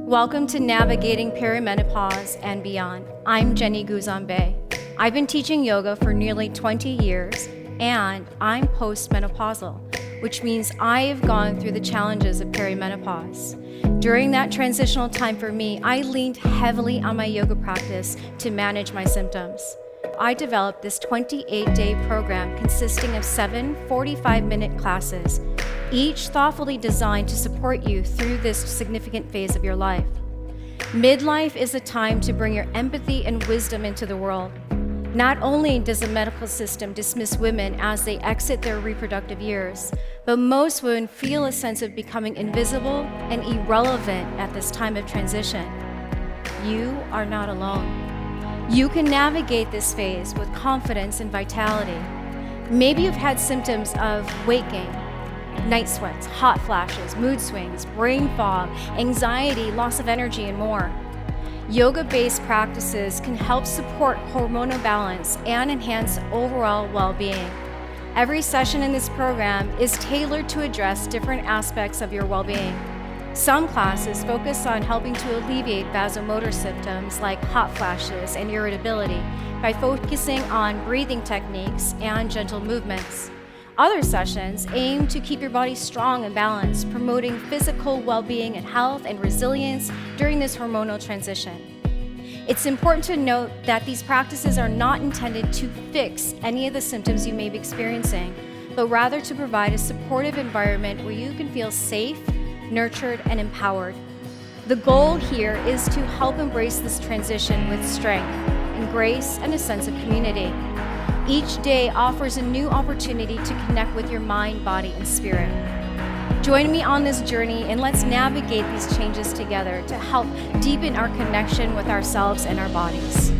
Welcome to Navigating Perimenopause and Beyond. I'm Jenny Guzon-Bae. I've been teaching yoga for nearly 20 years, and I'm postmenopausal, which means I have gone through the challenges of perimenopause. During that transitional time for me, I leaned heavily on my yoga practice to manage my symptoms. I developed this 28-day program consisting of 7 45-minute classes, each thoughtfully designed to support you through this significant phase of your life. Midlife is a time to bring your empathy and wisdom into the world. Not only does the medical system dismiss women as they exit their reproductive years, but most women feel a sense of becoming invisible and irrelevant at this time of transition. You are not alone. You can navigate this phase with confidence and vitality. Maybe you've had symptoms of weight gain, night sweats, hot flashes, mood swings, brain fog, anxiety, loss of energy, and more. Yoga-based practices can help support hormonal balance and enhance overall well-being. Every session in this program is tailored to address different aspects of your well-being. Some classes focus on helping to alleviate vasomotor symptoms like hot flashes and irritability by focusing on breathing techniques and gentle movements. Other sessions aim to keep your body strong and balanced, promoting physical well-being and health and resilience during this hormonal transition. It's important to note that these practices are not intended to fix any of the symptoms you may be experiencing, but rather to provide a supportive environment where you can feel safe, nurtured, and empowered. The goal here is to help embrace this transition with strength and grace and a sense of community. Each day offers a new opportunity to connect with your mind, body, and spirit. Join me on this journey and let's navigate these changes together to help deepen our connection with ourselves and our bodies.